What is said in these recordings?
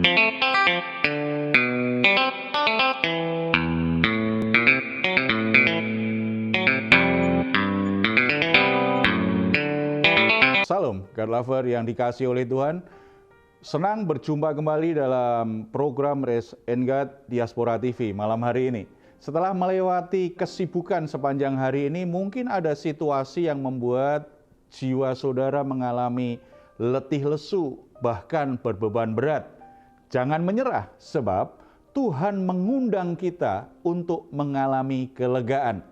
Salam, God Lover yang dikasihi oleh Tuhan. Senang berjumpa kembali dalam program Rest and God Diaspora TV malam hari ini. Setelah melewati kesibukan sepanjang hari ini, mungkin ada situasi yang membuat jiwa saudara mengalami letih lesu, bahkan berbeban berat. Jangan menyerah, sebab Tuhan mengundang kita untuk mengalami kelegaan.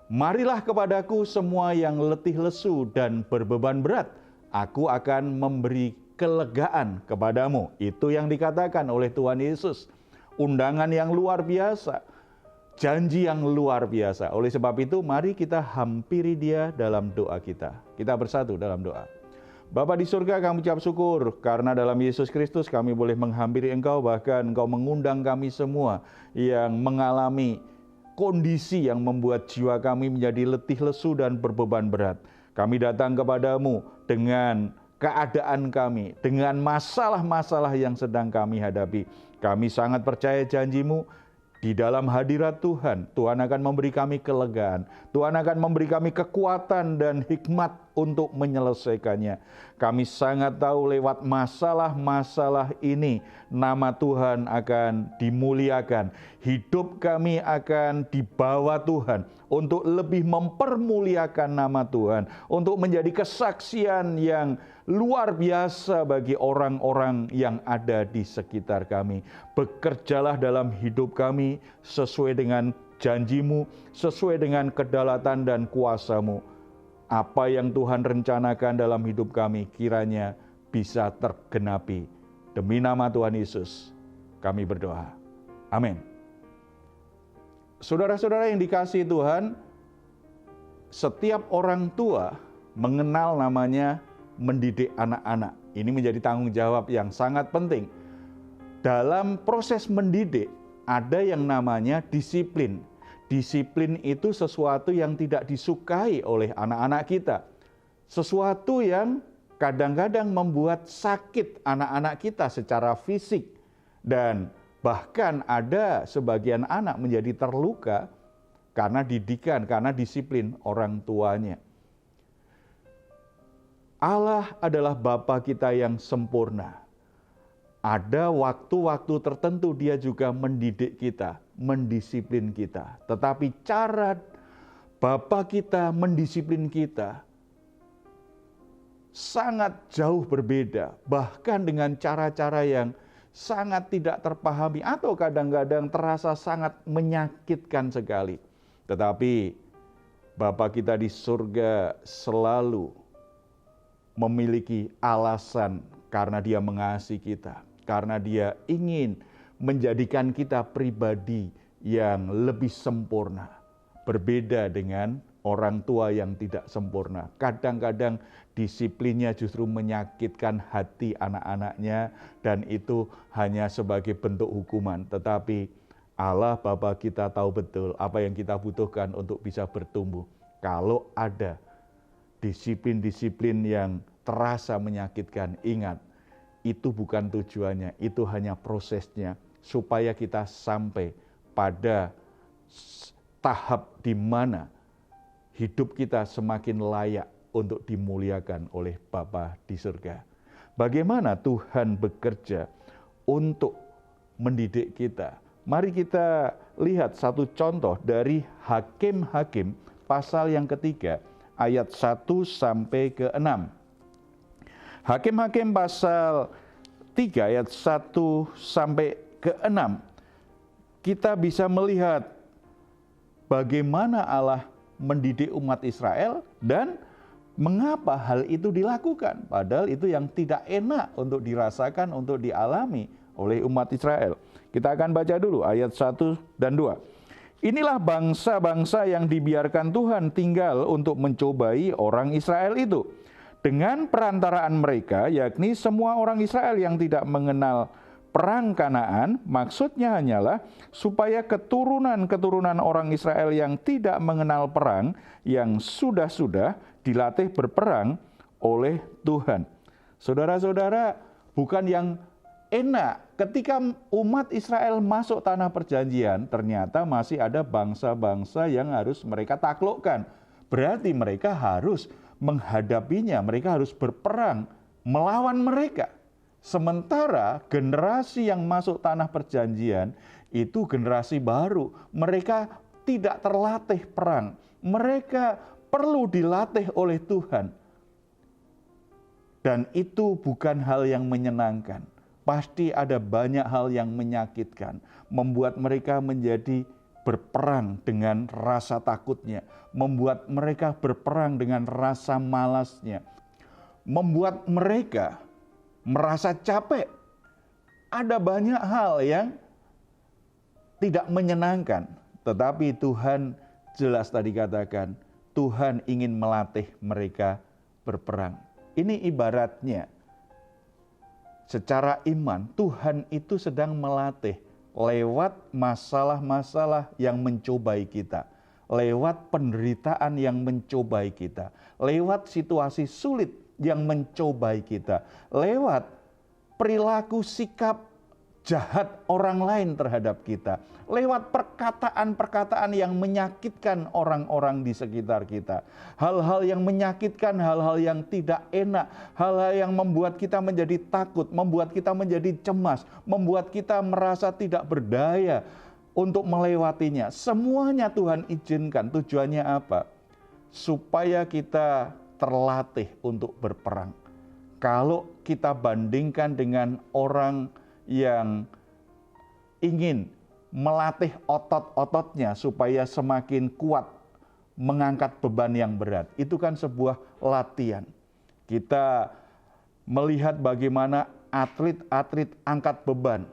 Marilah kepadaku semua yang letih lesu dan berbeban berat, aku akan memberi kelegaan kepadamu. Itu yang dikatakan oleh Tuhan Yesus. Undangan yang luar biasa, janji yang luar biasa. Oleh sebab itu, mari kita hampiri Dia dalam doa kita. Kita bersatu dalam doa. Bapa di surga, kami ucap syukur karena dalam Yesus Kristus kami boleh menghampiri Engkau, bahkan Engkau mengundang kami semua yang mengalami kondisi yang membuat jiwa kami menjadi letih lesu dan berbeban berat. Kami datang kepadamu dengan keadaan kami, dengan masalah-masalah yang sedang kami hadapi. Kami sangat percaya janji-Mu. Di dalam hadirat Tuhan, Tuhan akan memberi kami kelegaan. Tuhan akan memberi kami kekuatan dan hikmat untuk menyelesaikannya. Kami sangat tahu lewat masalah-masalah ini, nama Tuhan akan dimuliakan. Hidup kami akan dibawa Tuhan untuk lebih mempermuliakan nama Tuhan, untuk menjadi kesaksian yang luar biasa bagi orang-orang yang ada di sekitar kami. Bekerjalah dalam hidup kami sesuai dengan janji-Mu, sesuai dengan kedaulatan dan kuasa-Mu. Apa yang Tuhan rencanakan dalam hidup kami kiranya bisa tergenapi. Demi nama Tuhan Yesus, kami berdoa. Amin. Saudara-saudara yang dikasihi Tuhan, setiap orang tua mengenal namanya mendidik anak-anak. Ini menjadi tanggung jawab yang sangat penting. Dalam proses mendidik, ada yang namanya disiplin. Disiplin itu sesuatu yang tidak disukai oleh anak-anak kita. Sesuatu yang kadang-kadang membuat sakit anak-anak kita secara fisik. Dan bahkan ada sebagian anak menjadi terluka karena didikan, karena disiplin orang tuanya. Allah adalah Bapa kita yang sempurna. Ada waktu-waktu tertentu Dia juga mendidik kita, mendisiplin kita. Tetapi cara Bapa kita mendisiplin kita sangat jauh berbeda. Bahkan dengan cara-cara yang sangat tidak terpahami atau kadang-kadang terasa sangat menyakitkan sekali. Tetapi Bapa kita di surga selalu memiliki alasan karena Dia mengasihi kita. Karena Dia ingin menjadikan kita pribadi yang lebih sempurna. Berbeda dengan orang tua yang tidak sempurna. Kadang-kadang disiplinnya justru menyakitkan hati anak-anaknya dan itu hanya sebagai bentuk hukuman. Tetapi Allah Bapa kita tahu betul apa yang kita butuhkan untuk bisa bertumbuh. Kalau ada disiplin-disiplin yang terasa menyakitkan, ingat, itu bukan tujuannya, itu hanya prosesnya, supaya kita sampai pada tahap di mana hidup kita semakin layak untuk dimuliakan oleh Bapa di surga. Bagaimana Tuhan bekerja untuk mendidik kita? Mari kita lihat satu contoh dari Hakim-Hakim pasal yang ketiga, ayat 1 sampai ke 6. Hakim-Hakim pasal 3 ayat 1 sampai ke 6. Kita bisa melihat bagaimana Allah mendidik umat Israel dan mengapa hal itu dilakukan. Padahal itu yang tidak enak untuk dirasakan, untuk dialami oleh umat Israel. Kita akan baca dulu ayat 1 dan 2. Inilah bangsa-bangsa yang dibiarkan Tuhan tinggal untuk mencobai orang Israel itu. Dengan perantaraan mereka, yakni semua orang Israel yang tidak mengenal perang Kanaan, maksudnya hanyalah supaya keturunan-keturunan orang Israel yang tidak mengenal perang, yang sudah-sudah dilatih berperang oleh Tuhan. Saudara-saudara, bukan yang enak. Ketika umat Israel masuk tanah perjanjian, ternyata masih ada bangsa-bangsa yang harus mereka taklukkan. Berarti mereka harus menghadapinya, mereka harus berperang melawan mereka. Sementara generasi yang masuk tanah perjanjian itu generasi baru. Mereka tidak terlatih perang. Mereka perlu dilatih oleh Tuhan. Dan itu bukan hal yang menyenangkan. Pasti ada banyak hal yang menyakitkan, membuat mereka menjadi berperang dengan rasa takutnya, membuat mereka berperang dengan rasa malasnya, membuat mereka merasa capek. Ada banyak hal yang tidak menyenangkan, tetapi Tuhan jelas tadi katakan, Tuhan ingin melatih mereka berperang. Ini ibaratnya secara iman, Tuhan itu sedang melatih lewat masalah-masalah yang mencobai kita, lewat penderitaan yang mencobai kita, lewat situasi sulit yang mencobai kita, lewat perilaku sikap jahat orang lain terhadap kita, lewat perkataan-perkataan yang menyakitkan orang-orang di sekitar kita, hal-hal yang menyakitkan, hal-hal yang tidak enak, hal-hal yang membuat kita menjadi takut, membuat kita menjadi cemas, membuat kita merasa tidak berdaya untuk melewatinya. Semuanya Tuhan izinkan. Tujuannya apa? Supaya kita terlatih untuk berperang. Kalau kita bandingkan dengan orang yang ingin melatih otot-ototnya supaya semakin kuat mengangkat beban yang berat. Itu kan sebuah latihan. Kita melihat bagaimana atlet-atlet angkat beban.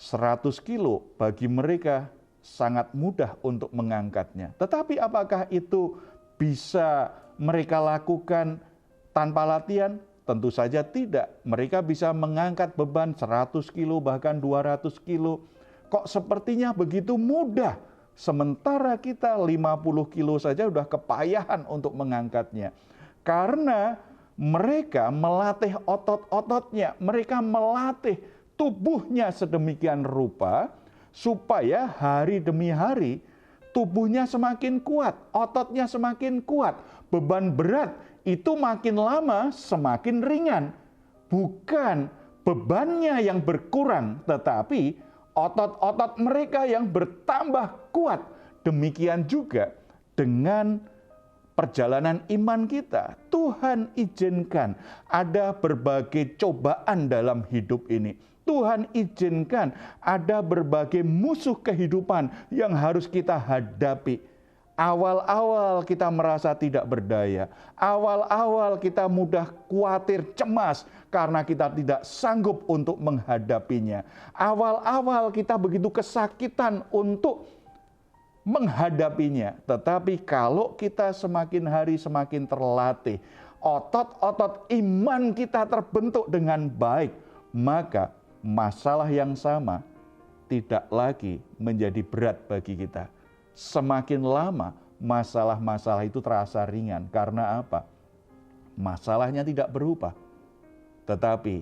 100 kilo bagi mereka sangat mudah untuk mengangkatnya. Tetapi apakah itu bisa mereka lakukan tanpa latihan? Tentu saja tidak. Mereka bisa mengangkat beban 100 kilo bahkan 200 kilo. Kok sepertinya begitu mudah? Sementara kita 50 kilo saja sudah kepayahan untuk mengangkatnya. Karena mereka melatih otot-ototnya. Mereka melatih tubuhnya sedemikian rupa supaya hari demi hari tubuhnya semakin kuat, ototnya semakin kuat, beban berat itu makin lama semakin ringan. Bukan bebannya yang berkurang, tetapi otot-otot mereka yang bertambah kuat. Demikian juga dengan perjalanan iman kita. Tuhan izinkan ada berbagai cobaan dalam hidup ini. Tuhan izinkan ada berbagai musuh kehidupan yang harus kita hadapi. Awal-awal kita merasa tidak berdaya. Awal-awal kita mudah khawatir, cemas karena kita tidak sanggup untuk menghadapinya. Awal-awal kita begitu kesakitan untuk menghadapinya. Tetapi kalau kita semakin hari semakin terlatih, otot-otot iman kita terbentuk dengan baik, maka masalah yang sama tidak lagi menjadi berat bagi kita. Semakin lama masalah-masalah itu terasa ringan. Karena apa? Masalahnya tidak berubah. Tetapi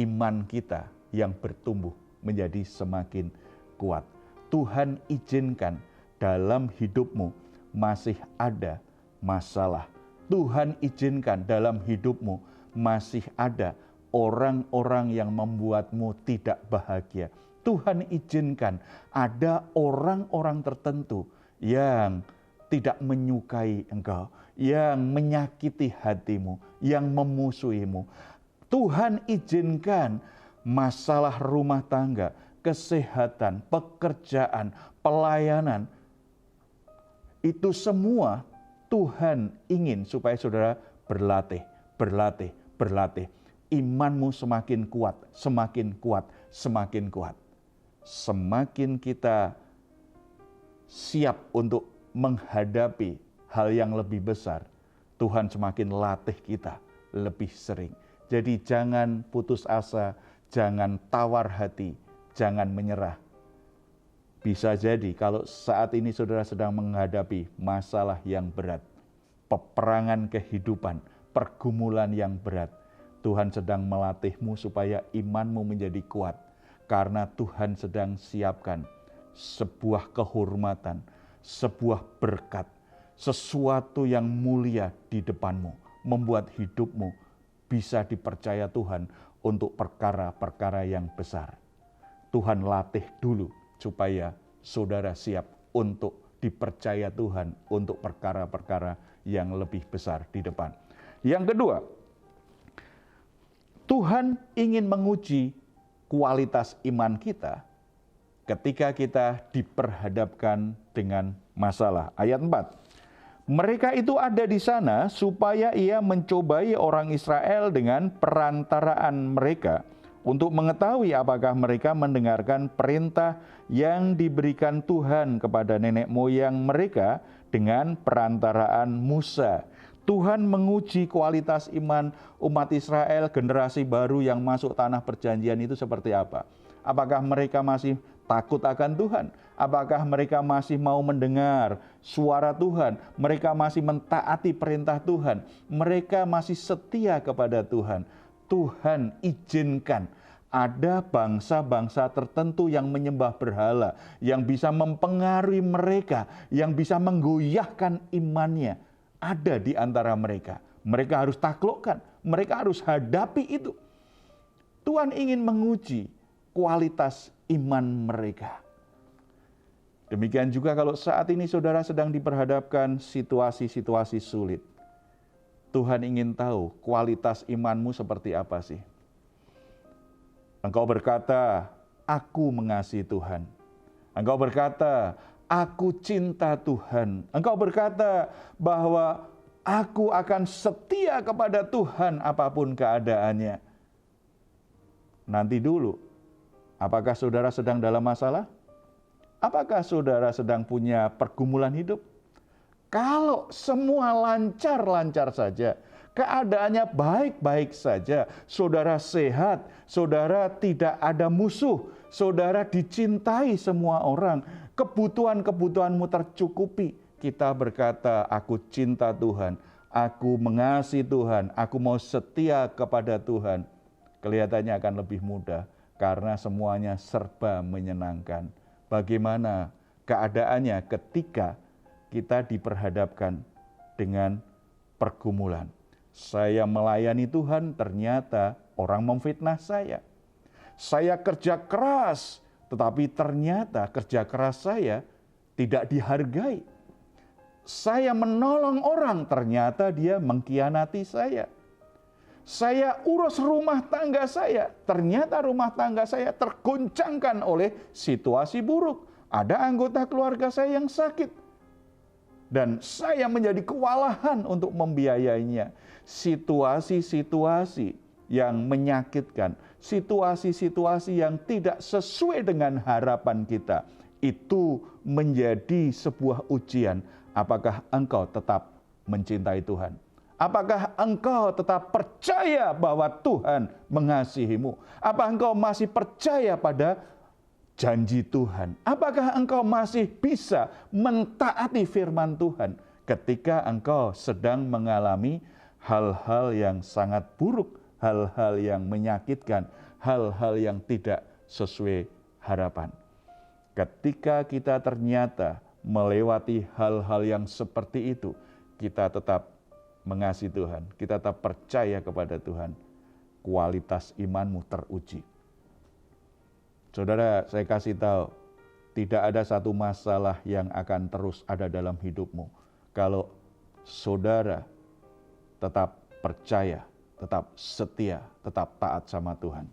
iman kita yang bertumbuh menjadi semakin kuat. Tuhan izinkan dalam hidupmu masih ada masalah. Tuhan izinkan dalam hidupmu masih ada orang-orang yang membuatmu tidak bahagia. Tuhan izinkan ada orang-orang tertentu yang tidak menyukai engkau, yang menyakiti hatimu, yang memusuhimu. Tuhan izinkan masalah rumah tangga, kesehatan, pekerjaan, pelayanan, itu semua Tuhan ingin supaya saudara berlatih, berlatih, berlatih. Imanmu semakin kuat, semakin kuat, semakin kuat. Semakin kita siap untuk menghadapi hal yang lebih besar, Tuhan semakin latih kita lebih sering. Jadi jangan putus asa, jangan tawar hati, jangan menyerah. Bisa jadi kalau saat ini saudara sedang menghadapi masalah yang berat, peperangan kehidupan, pergumulan yang berat, Tuhan sedang melatihmu supaya imanmu menjadi kuat. Karena Tuhan sedang siapkan sebuah kehormatan, sebuah berkat, sesuatu yang mulia di depanmu. Membuat hidupmu bisa dipercaya Tuhan untuk perkara-perkara yang besar. Tuhan latih dulu supaya saudara siap untuk dipercaya Tuhan untuk perkara-perkara yang lebih besar di depan. Yang kedua, Tuhan ingin menguji kualitas iman kita ketika kita diperhadapkan dengan masalah. Ayat 4. Mereka itu ada di sana supaya ia mencobai orang Israel dengan perantaraan mereka untuk mengetahui apakah mereka mendengarkan perintah yang diberikan Tuhan kepada nenek moyang mereka dengan perantaraan Musa. Tuhan menguji kualitas iman umat Israel, generasi baru yang masuk tanah perjanjian itu seperti apa. Apakah mereka masih takut akan Tuhan? Apakah mereka masih mau mendengar suara Tuhan? Mereka masih mentaati perintah Tuhan? Mereka masih setia kepada Tuhan? Tuhan izinkan ada bangsa-bangsa tertentu yang menyembah berhala, yang bisa mempengaruhi mereka, yang bisa menggoyahkan imannya. Ada di antara mereka. Mereka harus taklukkan, mereka harus hadapi itu. Tuhan ingin menguji kualitas iman mereka. Demikian juga kalau saat ini saudara sedang diperhadapkan situasi-situasi sulit. Tuhan ingin tahu kualitas imanmu seperti apa sih. Engkau berkata, aku mengasihi Tuhan. Engkau berkata, aku cinta Tuhan. Engkau berkata bahwa aku akan setia kepada Tuhan apapun keadaannya. Nanti dulu, apakah saudara sedang dalam masalah? Apakah saudara sedang punya pergumulan hidup? Kalau semua lancar-lancar saja, keadaannya baik-baik saja, saudara sehat, saudara tidak ada musuh, saudara dicintai semua orang, kebutuhan-kebutuhanmu tercukupi, kita berkata, aku cinta Tuhan, aku mengasihi Tuhan, aku mau setia kepada Tuhan. Kelihatannya akan lebih mudah karena semuanya serba menyenangkan. Bagaimana keadaannya ketika kita diperhadapkan dengan pergumulan? Saya melayani Tuhan, ternyata orang memfitnah saya. Saya kerja keras, tetapi ternyata kerja keras saya tidak dihargai. Saya menolong orang, ternyata dia mengkhianati saya. Saya urus rumah tangga saya, ternyata rumah tangga saya tergoncangkan oleh situasi buruk. Ada anggota keluarga saya yang sakit, dan saya menjadi kewalahan untuk membiayainya. Situasi-situasi yang menyakitkan, situasi-situasi yang tidak sesuai dengan harapan kita, itu menjadi sebuah ujian. Apakah engkau tetap mencintai Tuhan? Apakah engkau tetap percaya bahwa Tuhan mengasihimu? Apakah engkau masih percaya pada janji Tuhan? Apakah engkau masih bisa mentaati firman Tuhan ketika engkau sedang mengalami hal-hal yang sangat buruk, hal-hal yang menyakitkan, hal-hal yang tidak sesuai harapan? Ketika kita ternyata melewati hal-hal yang seperti itu, kita tetap mengasihi Tuhan, kita tetap percaya kepada Tuhan, kualitas imanmu teruji. Saudara, saya kasih tahu, tidak ada satu masalah yang akan terus ada dalam hidupmu kalau saudara tetap percaya, tetap setia, tetap taat sama Tuhan.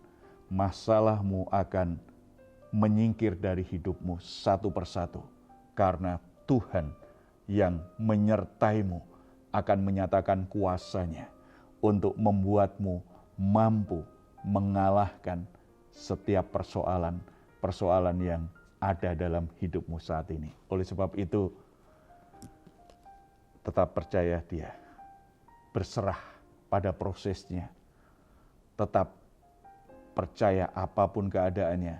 Masalahmu akan menyingkir dari hidupmu satu persatu, karena Tuhan yang menyertaimu akan menyatakan kuasa-Nya untuk membuatmu mampu mengalahkan setiap persoalan yang ada dalam hidupmu saat ini. Oleh sebab itu, tetap percaya Dia, berserah pada prosesnya, tetap percaya apapun keadaannya,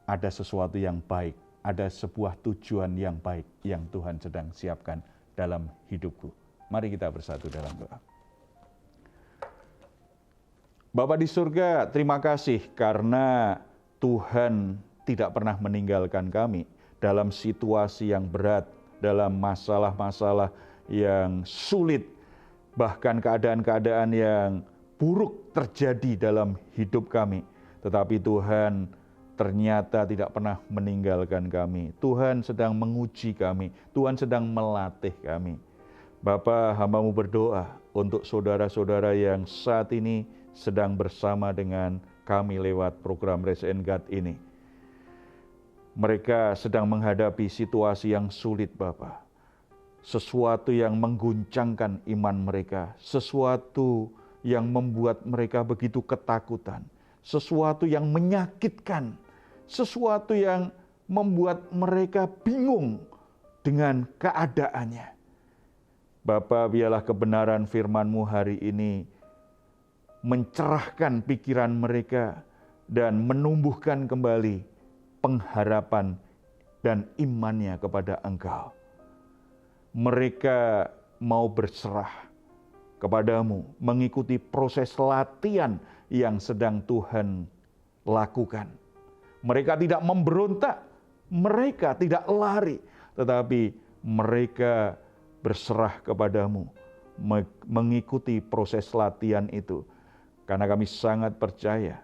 ada sesuatu yang baik, ada sebuah tujuan yang baik yang Tuhan sedang siapkan dalam hidupku. Mari kita bersatu dalam doa. Bapa di surga, terima kasih karena Tuhan tidak pernah meninggalkan kami dalam situasi yang berat, dalam masalah-masalah yang sulit, bahkan keadaan-keadaan yang buruk terjadi dalam hidup kami. Tetapi Tuhan ternyata tidak pernah meninggalkan kami. Tuhan sedang menguji kami, Tuhan sedang melatih kami. Bapa, hamba-Mu berdoa untuk saudara-saudara yang saat ini sedang bersama dengan kami lewat program Raise and Guide ini. Mereka sedang menghadapi situasi yang sulit, Bapa. Sesuatu yang mengguncangkan iman mereka, sesuatu yang membuat mereka begitu ketakutan, sesuatu yang menyakitkan, sesuatu yang membuat mereka bingung dengan keadaannya. Bapa, biarlah kebenaran firman-Mu hari ini mencerahkan pikiran mereka dan menumbuhkan kembali pengharapan dan imannya kepada Engkau. Mereka mau berserah kepadamu, mengikuti proses latihan yang sedang Tuhan lakukan. Mereka tidak memberontak, mereka tidak lari, tetapi mereka berserah kepadamu, mengikuti proses latihan itu. Karena kami sangat percaya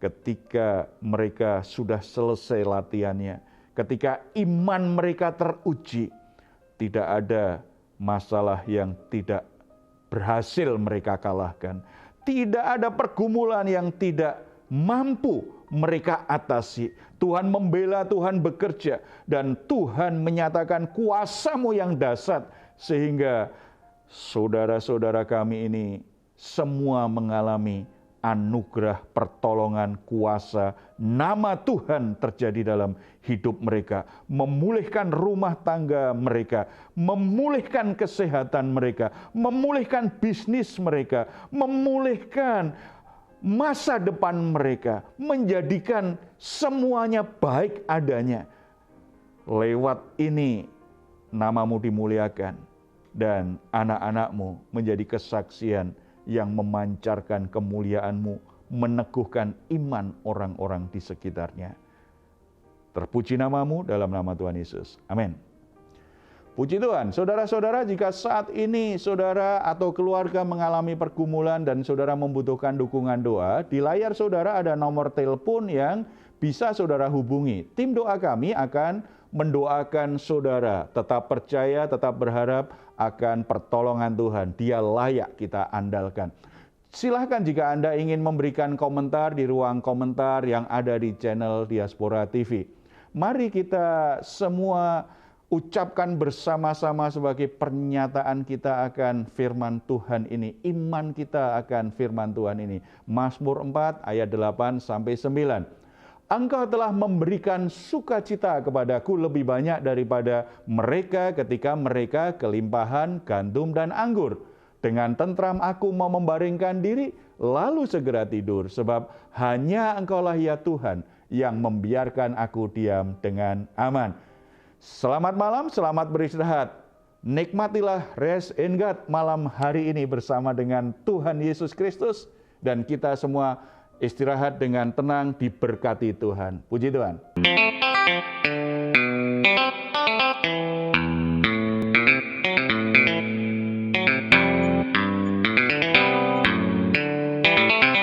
ketika mereka sudah selesai latihannya, ketika iman mereka teruji, tidak ada masalah yang tidak berhasil mereka kalahkan. Tidak ada pergumulan yang tidak mampu mereka atasi. Tuhan membela, Tuhan bekerja, dan Tuhan menyatakan kuasa-Mu yang dahsyat, sehingga saudara-saudara kami ini semua mengalami anugerah, pertolongan, kuasa, nama Tuhan terjadi dalam hidup mereka, memulihkan rumah tangga mereka, memulihkan kesehatan mereka, memulihkan bisnis mereka, memulihkan masa depan mereka, menjadikan semuanya baik adanya. Lewat ini nama-Mu dimuliakan dan anak-anak-Mu menjadi kesaksian yang memancarkan kemuliaan-Mu, meneguhkan iman orang-orang di sekitarnya. Terpuji nama-Mu dalam nama Tuhan Yesus. Amin. Puji Tuhan, saudara-saudara, jika saat ini saudara atau keluarga mengalami pergumulan dan saudara membutuhkan dukungan doa, di layar saudara ada nomor telepon yang bisa saudara hubungi. Tim doa kami akan mendoakan saudara. Tetap percaya, tetap berharap akan pertolongan Tuhan. Dia layak kita andalkan. Silahkan jika Anda ingin memberikan komentar di ruang komentar yang ada di channel Diaspora TV. Mari kita semua ucapkan bersama-sama sebagai pernyataan kita akan firman Tuhan ini. Iman kita akan firman Tuhan ini. Mazmur 4 ayat 8 sampai 9. Engkau telah memberikan sukacita kepadaku lebih banyak daripada mereka ketika mereka kelimpahan gandum dan anggur. Dengan tentram aku mau membaringkan diri, lalu segera tidur. Sebab hanya Engkaulah ya Tuhan yang membiarkan aku diam dengan aman. Selamat malam, selamat beristirahat. Nikmatilah Raise and Guide malam hari ini bersama dengan Tuhan Yesus Kristus. Dan kita semua istirahat dengan tenang, diberkati Tuhan. Puji Tuhan.